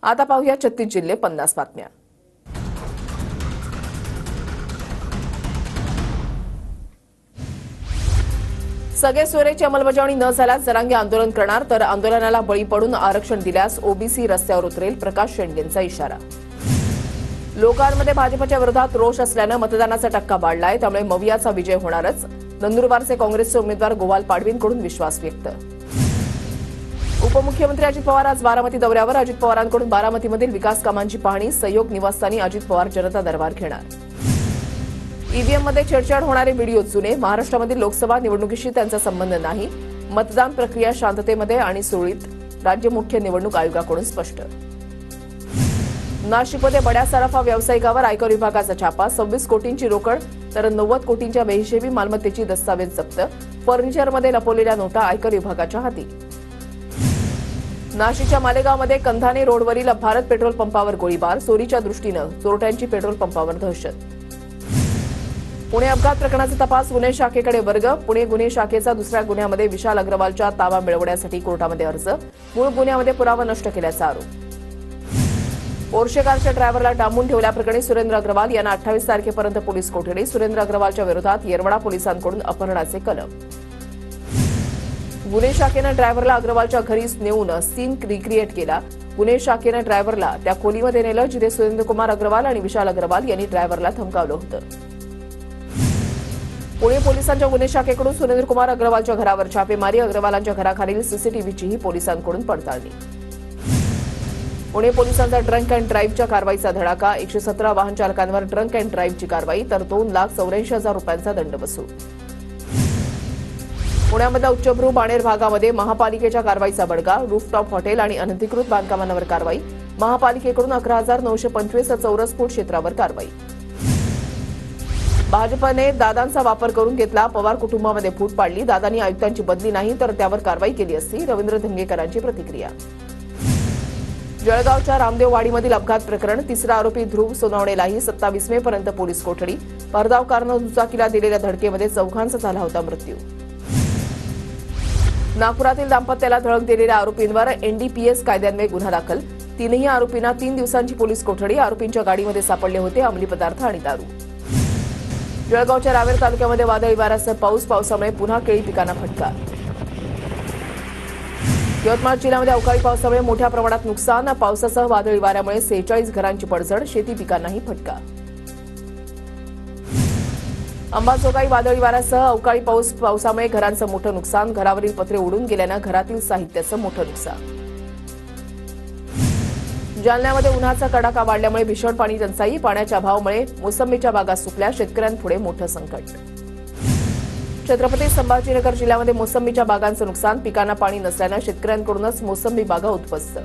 आता पाहूया 36 जिल्हे 50 बातम्या। सगळे सोयरेची अंमलबजावणी न झाल्यास जरांगे आंदोलन करणार, तर आंदोलनाला बळी पडून आरक्षण दिल्यास ओबीसी रस्त्यावर उतरेल, प्रकाश शेंडेंचा इशारा। लोकांमध्ये भाजपच्या विरोधात रोष असल्यानं मतदानाचा टक्का वाढलाय, त्यामुळे मवियाचा विजय होणारच। नंदुरबारचे काँग्रेसचे उमेदवार गोवाल पाडवींकडून विश्वास व्यक्त। उपमुख्यमंत्री अजित पवार आज बारामती दौऱ्यावर, अजित पवारांकडून बारामतीमधील विकास कामांची पाहणी, सहयोग निवासस्थानी अजित पवार जनता दरबार घेणार। ईव्हीएममध्ये छेडछाड होणारे व्हिडिओ जुने, महाराष्ट्रामधील लोकसभा निवडणुकीशी त्यांचा संबंध नाही, मतदान प्रक्रिया शांततेमध्ये आणि सुरळीत, राज्य मुख्य निवडणूक आयोगाकडून स्पष्ट। नाशिकमध्ये बड्या सराफा व्यावसायिकावर आयकर विभागाचा छापा, 26 कोटींची रोकड तर 90 कोटींच्या बेहिशेबी मालमत्तेची दस्तावेज जप्त, फर्निचरमध्ये लपवलेल्या नोटा आयकर विभागाच्या हाती। नाशिकच्या मालेगावमध्ये कंधाने रोडवरील भारत पेट्रोल पंपावर गोळीबार, चोरीच्या दृष्टीनं चोरट्यांची पेट्रोल पंपावर दहशत। पुणे अपघात प्रकरणाचा तपास गुन्हे शाखेकडे वर्ग, पुणे गुन्हे शाखेचा दुसऱ्या गुन्ह्यामध्ये विशाल अग्रवालचा ताबा मिळवण्यासाठी कोर्टामध्ये अर्ज, मूळ गुन्ह्यामध्ये पुरावा नष्ट केल्याचा आरोप। पोर्शे कारच्या ड्रायव्हरला डांबून ठेवल्याप्रकरणी सुरेंद्र अग्रवाल यांना 28 तारखेपर्यंत पोलीस कोठडी, सुरेंद्र अग्रवालच्या विरोधात येरवडा पोलिसांकडून अपहरणाचे कलम। गुन्हे शाखेनं ड्रायव्हरला अग्रवालच्या घरीच नेऊन सीन रिक्रिएट केला, गुन्हे शाखेनं ड्रायव्हरला त्या खोलीमध्ये नेलं जिथे सुरेंद्रकुमार अग्रवाल आणि विशाल अग्रवाल यांनी ड्रायव्हरला धमकावलं होतं। पुणे पोलिसांच्या गुन्हे शाखेकडून सुरेंद्रकुमार अग्रवालच्या घरावर छापेमारी, अग्रवालांच्या घराखालील सीसीटीव्हीचीही पोलिसांकडून पडताळणी। पुणे पोलिसांचा ड्रंक अँड ड्राईव्हच्या कारवाईचा धडाका, 117 वाहन चालकांवर ड्रंक अँड ड्राईव्हची कारवाई, तर 2,84,000 रुपयांचा दंड वसूल। पुण्यामधल्या उच्चभ्रू बाणेर भागामध्ये महापालिकेच्या कारवाईचा बडगा, रूफटॉप हॉटेल आणि अनधिकृत बांधकामांवर कारवाई, महापालिकेकडून 11,925 चौरस फूट क्षेत्रावर कारवाई। भाजपने दादांचा वापर करून घेतला, पवार कुटुंबामध्ये फूट पाडली, दादांनी आयुक्तांची बदली नाही तर त्यावर कारवाई केली असती, रवींद्र धंगेकरांची प्रतिक्रिया। जळगावच्या रामदेववाडीमधील अपघात प्रकरण, तिसरा आरोपी ध्रुव सोनवणेलाही 27 मे पर्यंत पोलीस कोठडी, भरधाव कारनं दुचाकीला दिलेल्या धडकेमध्ये चौघांचा झाला होता मृत्यू। नागपुरातील दाम्पत्याला धडक दिलेल्या आरोपींवर एनडीपीएस कायद्यान्वये गुन्हा दाखल, तीनही आरोपींना 3 दिवसांची पोलीस कोठडी, आरोपींच्या गाडीमध्ये सापडले होते अंमली पदार्थ आणि दारू। जळगावच्या रावेर तालुक्यामध्ये वादळी वाऱ्यासह पावसामुळे पुन्हा केळी पिकांना फटका। यवतमाळ जिल्ह्यामध्ये अवकाळी पावसामुळे मोठ्या प्रमाणात नुकसान, पावसासह वादळी वाऱ्यामुळे 46 घरांची पडझड, शेती पिकांनाही फटका। अंबाजोगाई वादळी वाऱ्यासह अवकाळी पावसामुळे घरांचं मोठं नुकसान, घरावरील पत्रे उडून गेल्यानं घरातील साहित्याचं मोठं नुकसान। जालन्यामध्ये उन्हाचा कडाका वाढल्यामुळे भीषण पाणी टंचाई, पाण्याच्या अभावामुळे मोसंबीच्या बागा सुकल्या, शेतकऱ्यांपुढे मोठं संकट। छत्रपती संभाजीनगर जिल्ह्यामध्ये मोसंबीच्या बागांचं नुकसान, पिकांना पाणी नसल्यानं शेतकऱ्यांकडूनच मोसंबी बागा उद्ध्वस्त।